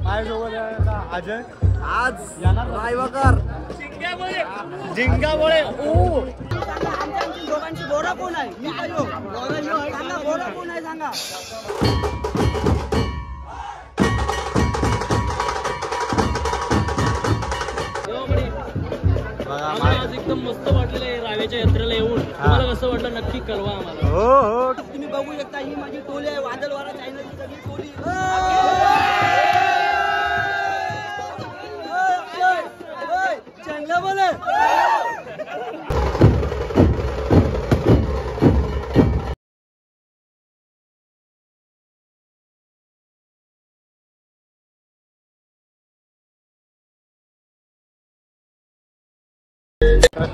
माझ्यासोबत आहे अजय. आज येणार रायवाकर जिंगाबोळे दोघांची बोरा कोण आहे? मी काय हो? सांगा बोरा कोण आहे सांगा. आज एकदम मस्त वाटलेलं आहे रावेच्या यात्रेला येऊन. तुम्हाला कसं वाटलं नक्की कळवा आम्हाला. हो हो तुम्ही बघू शकता ही माझी टोली आहे. वादळ वारा चॅनलची सगळी टोली. चांगलं बोले.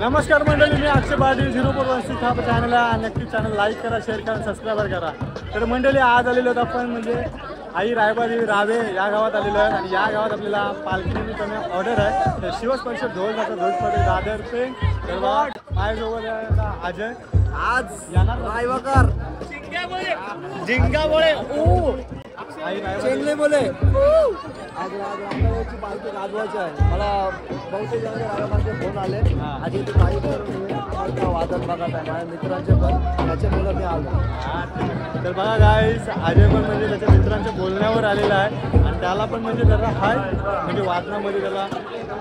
नमस्कार मंडळी, मी अक्षय पाटील 0416 हा चॅनल आहे. नक्की चॅनल लाईक करा, शेअर करा, सबस्क्राईब करा. तर मंडळी आज आलेलो आहोत आपण म्हणजे आई रायबादेवी रावे या गावात आलेलो आहे. आणि या गावात आपल्याला पालखीनिमित्ताने ऑर्डर आहे. तर शिवस्पर्श ढोल पडे दादर पे. तर माझ्यासोबत आहे अजय. आज येणार रायवाकर जिंगाबोळे आई चेंगले बोले. आज रायवाची पालखी गाजवायची आहे. मला बहुतेक रायवाचे फोन आले. आज इथे काही वादन बघत आहे माझ्या मित्रांचे पण, त्याच्यामुळे मी आलो. तर बघा गाईस, अजय पण म्हणजे त्याच्या मित्रांच्या बोलण्यावर आलेला आहे. आणि त्याला पण म्हणजे त्याला हाय म्हणजे वादनामध्ये त्याला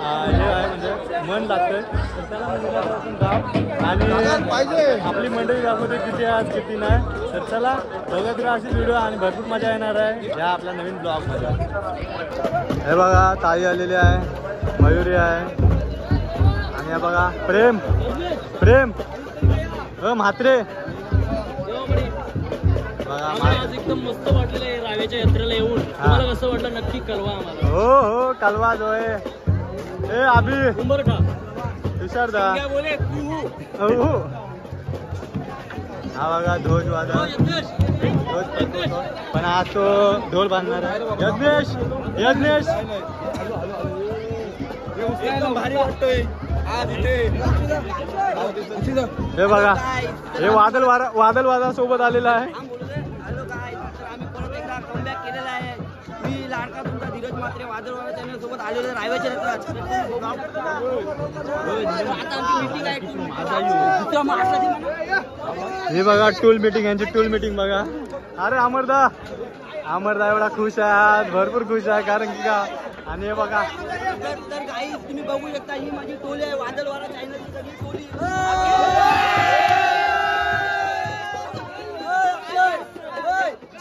हे आहे म्हणजे मन लागतंय. तर त्याला म्हणजे आपण गाव आणि पाहिजे आपली मंडळी गावामध्ये किती आहे आज किती नाही. तर चला बघत राहा अशी व्हिडिओ आणि भरपूर मजा येणार आहे या आपल्या नवीन ब्लॉगमध्ये. हे बघा ताई आलेली आहे, मयुरी आहे आणि हे बघा प्रेम प्रेम म्हात्रे. आज एकदम मस्त वाटलेलं आहे रावेच्या यात्रेला येऊन. तुम्हाला कसं वाटलं नक्की कळवा आम्हाला. हो हो कलवा जो आहे ए अभि उंबरठा तुषारदा बोले. हो हा बघा ध्वज वादन ध्वज पण आज तो ढोल बांधणार आहे. यज्ञेश यज्ञेश भारी वाटतोय आज इथे. हे बघा हे वादल वादा सोबत आलेला आहे. हॅलो काय, तर आम्ही परत एकदा कमबॅक केलेला आहे. मी लाडका तुमचा धीरज म्हात्रे वादळ वारा चॅनल सोबत आलेलो रायवाच्या यात्रेत. आता आमची मीटिंग आहे. हे बघा टूल मीटिंग, यांची टूल मीटिंग बघा. अरे अमरदा एवढा खुश आहे आज, भरपूर खुश आहे कारण की का. आणि हे बघा तर काही तुम्ही बघू शकता ही माझी टोली आहे. वादळ वारा चॅनलची सगळी टोली.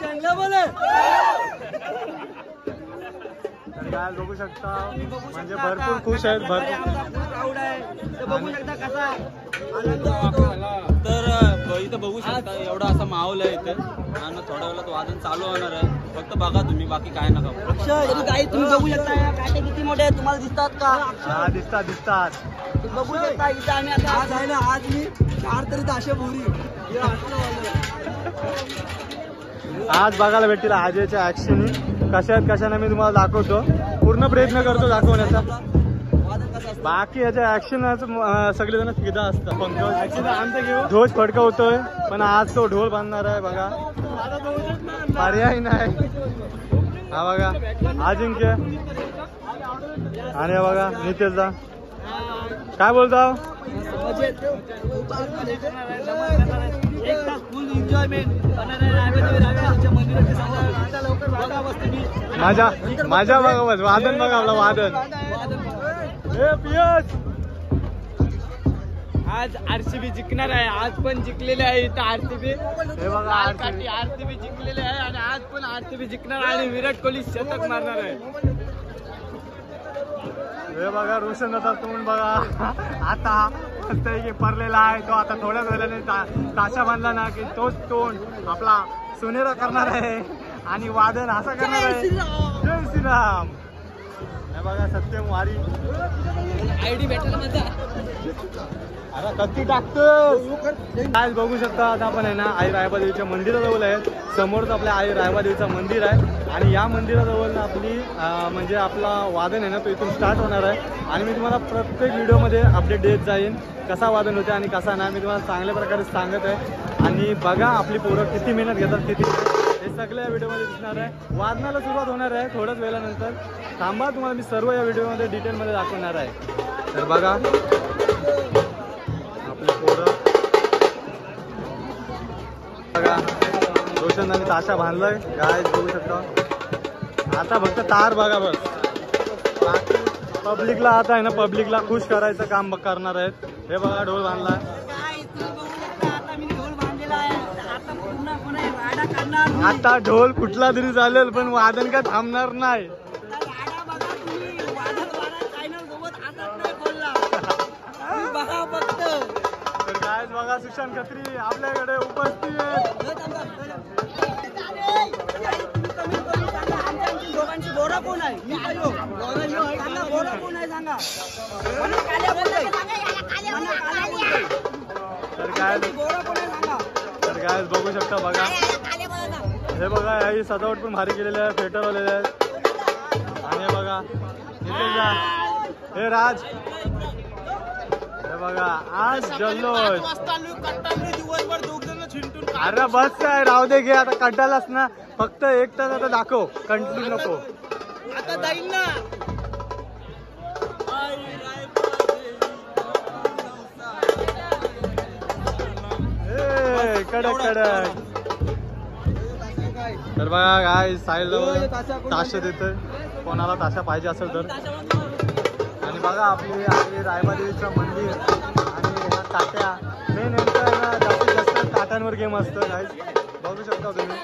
चांगलं बोले. काय बघू शकता म्हणजे भरपूर खुश आहेत, भरपूर प्राऊड आहे. तर बघू शकता कसा आनंद होतो. तर इथं बघू शकता एवढा असा माहोल आहे इथे. आणि थोड्या वेळात वादन चालू होणार आहे. फक्त बघा तुम्ही, बाकी काय नका. अक्षय काही तुम्ही बघू शकता काटे किती मोठे आहेत तुम्हाला दिसतात का? हा दिसतात. बघू शकता इथं आम्ही आता आज आहे ना, आज मी 4 तरी ताशे बोरी आज बघायला भेटतील अजयच्या ऍक्शन कशाने मी तुम्हाला दाखवतो. पूर्ण प्रयत्न करतो दाखवण्याचा. बाकी याच्या ऍक्शन सगळेजण फिदा असतात. पंकज ध्वज फडकवतोय पण आज तो ढोल बांधणार आहे बघा, पर्याय नाही. हा बघा अजिंक्य आणि बघा नितेशदा काय बोलता. एक तास फुल एन्जॉयमेंट माझ्या बघा वादन बघा आपला वादन. आज आरसीबी जिंकणार आहे. आज पण जिंकलेले आहे इथं आरसीबी. हे बघा आरसीबी जिंकलेले आहे आणि आज पण आरसीबी जिंकणार आणि विराट कोहली शतक मारणार आहे. हे बघा रोशन दादा तोंड बघा आता पडलेला आहे. तो आता थोड्याच वेळाने ताशा बांधला ना की तोच तोंड आपला सोनेरा करणार आहे आणि वादन असा करणार आहे. जय श्रीराम. हे बघा सत्यम वारी आयडी भेटला माझा. अरे कत्ती टाकतो. आज बघू शकता आता आपण आहे ना आई रायबादेवीच्या मंदिराजवळ आहे. समोरच आपल्या आई रायबादेवीचं मंदिर आहे आणि या मंदिराजवळ आपली म्हणजे आपला वादन आहे ना तो इथून स्टार्ट होणार आहे. आणि मी तुम्हाला प्रत्येक व्हिडिओमध्ये अपडेट देत जाईन कसा वादन होते आणि कसा नाही. मी तुम्हाला चांगल्या प्रकारे सांगत आहे. आणि बघा आपली पोरं किती मेहनत घेतात, किती हे सगळं या व्हिडिओमध्ये दिसणार आहे. वादनाला सुरुवात होणार आहे थोड्याच वेळानंतर. थांबा, तुम्हाला मी सर्व या व्हिडिओमध्ये डिटेलमध्ये दाखवणार आहे. तर बघा आपले पोरं बघा, रोशनदानी ताशा बांधलाय काय बघू शकता. आता फक्त तार बघा बस. बाकी पब्लिकला आता आहे ना, पब्लिकला खुश करायचं काम करणार आहेत. हे बघा ढोल बांधला. आता ढोल कुठला तरी चालेल पण वादन काय थांबणार नाही. तर काय बघा, सुशांत खत्री आपल्याकडे उपस्थित आहेत. बोरा कोण आहे? मी काय हो? बोरा कोण आहे सांगा. तर काय बघू शकता बघा. हे बघा, ही सजावट पण भारी केलेली आहे, थिएटर वालेले आहेत. आणि हे बघा हे राज, हे बघा आज जल्लोष. अरे बस काय, राहू दे घे आता, कंटाळाच ना. फक्त एक तास आता दाखव, कंटिन्यू नको. आता जाईल ना. कडक कडक. तर बघा काय साहिल ताशा देतोय, कोणाला ताशा पाहिजे असेल तर. आणि बघा आपली रायबादेवीचं मंदिर आणि ह्या ताट्या मेन यांचं आहे ना, जास्तीत जास्त ताट्यांवर गेम असतं गाईज, बघू शकता तुम्ही.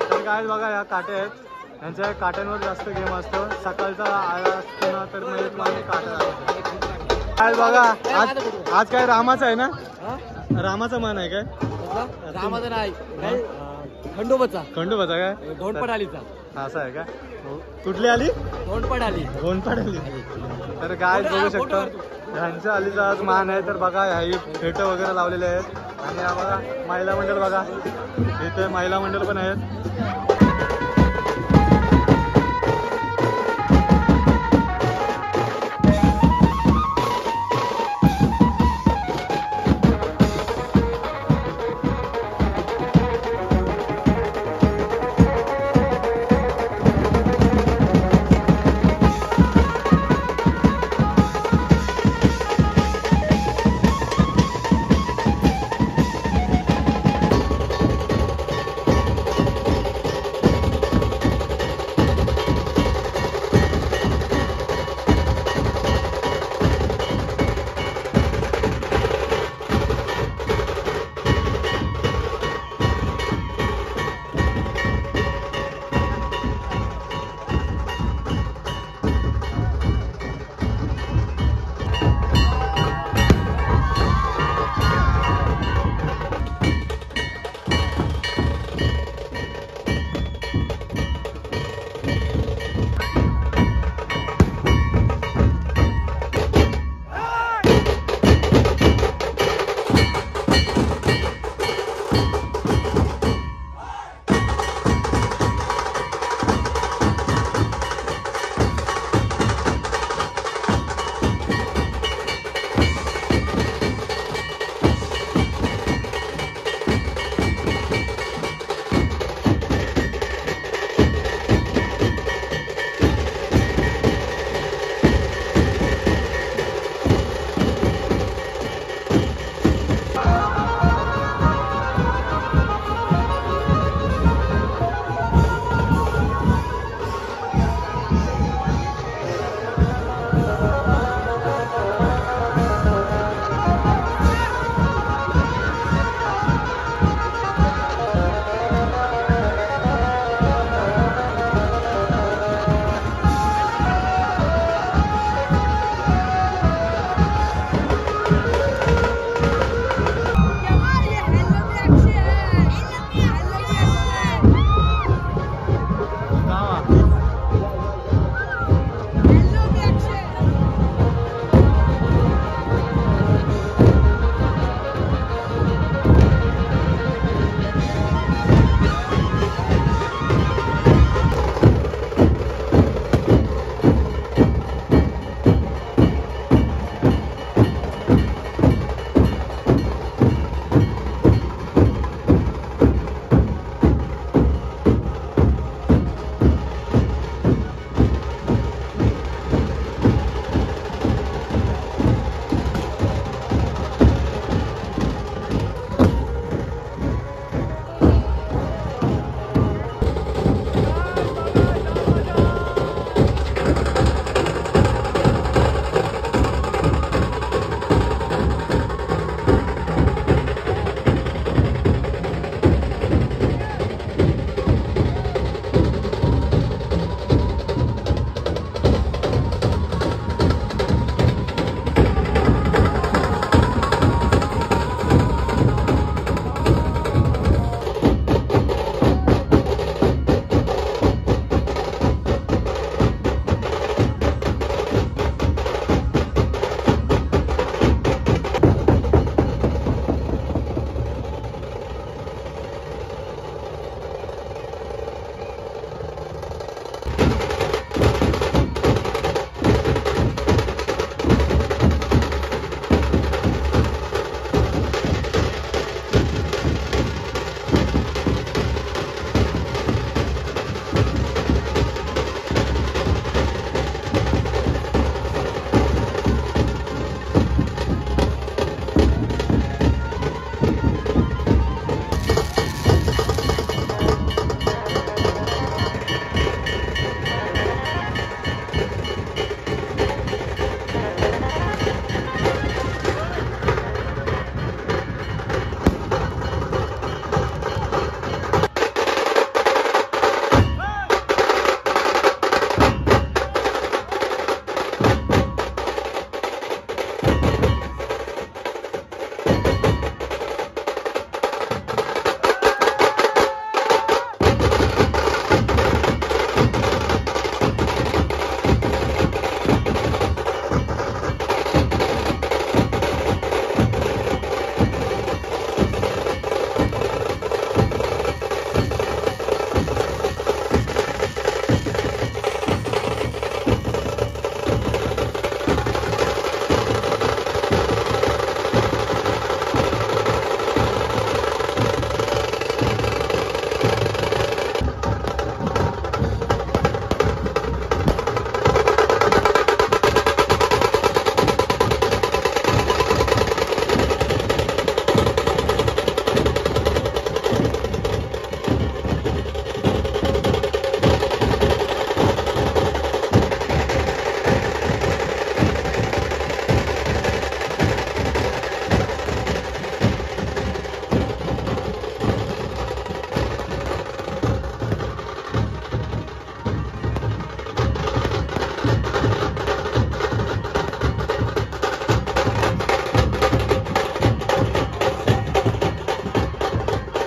तर काय बघा ह्या काट्या आहेत, यांच्या काट्यांवर जास्त गेम असतं. सकाळचा आला असतो ना तर मग एक मागे काट्या. काय बघा आज काय रामाचं आहे ना, रामाचा मान आहे काय? रामाचं नाही, खंडोबाचा. खंडोबाचा काय? धोंडपड आलीचा. असं आहे का? कुठली आली? धोंडपड आली. धोंडपड आली. तर काय बघू शकता ह्यांच्या आलीचा आज मान आहे. तर बघा ह्याही फेटं वगैरे लावलेले आहेत. आणि हा बघा महिला मंडळ बघा, इथे महिला मंडळ पण आहेत.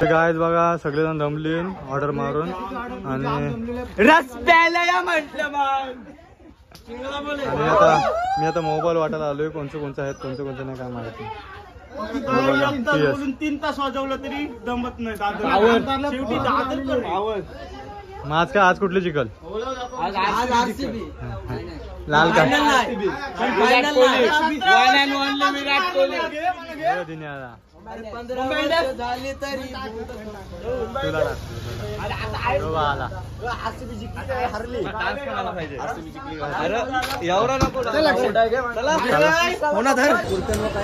तर गायज बघा सगळेजण दमले ऑर्डर मारून आणि रस प्यायला या म्हटलं आणि आता मी आता मोबाईल वाटायला आलोय कोणचं आहेत कोणचं नाही काय माहिती. 3 तास वाजवलं तरी दमत नाही. आज काय आज कुठली चिकल लाल का झाली तरी हरली एवढा नको काय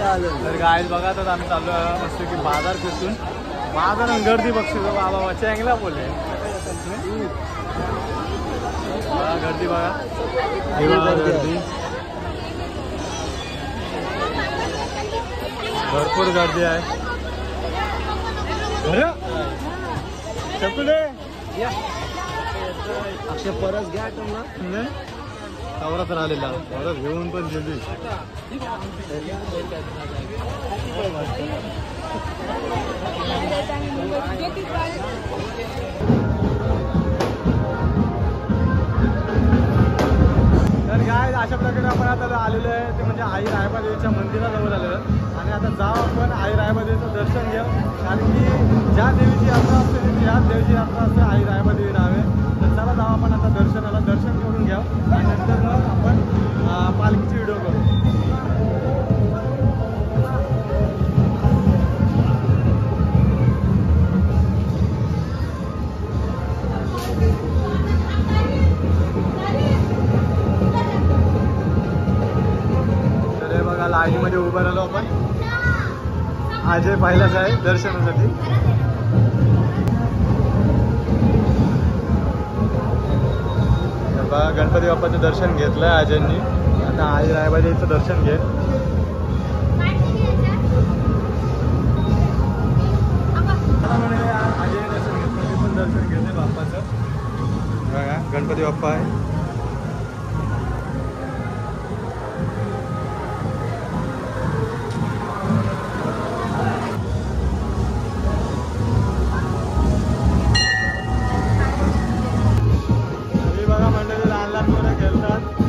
आलं तर गायज बघा तर आम्ही चाललो मस्त की बाजार फिरतून बाजार गर्दी बघतो बाबा वच्चा बोलले गर्दी बघा गर्दी भरपूर गर्दी आहे. अक्षय परस घ्या तुम्हाला कवरा तर आलेला परत घेऊन पण दिली. तर काय अशा प्रकारे आपण आता आलेलो आहे ते म्हणजे आई रायबादेवीच्या मंदिराजवळ आलेलं आणि आता जाऊ आपण आई रायबादेवीचं दर्शन घेऊ कारण की ज्या देवीची यात्रा असते त्याच देवीची यात्रा असते आई रायबादेवी नावे. तर चला जाऊ आपण आता दर्शनाला दर्शन करून घ्या आणि नंतर मग आपण पालखीची व्हिडिओ करू. लाईनीमध्ये उभं राहिलो आपण अजय पाहिलाच आहे दर्शनासाठी. बघा गणपती बाप्पाचं दर्शन घेतलंय अजयनी. आता आई रायबादेवीचं दर्शन घे. अजय दर्शन घेतलं पण दर्शन घेतलंय बाप्पाचं. बघा गणपती बाप्पा आहे. बघा मंडळी लहान लहान मुलं खेळतात.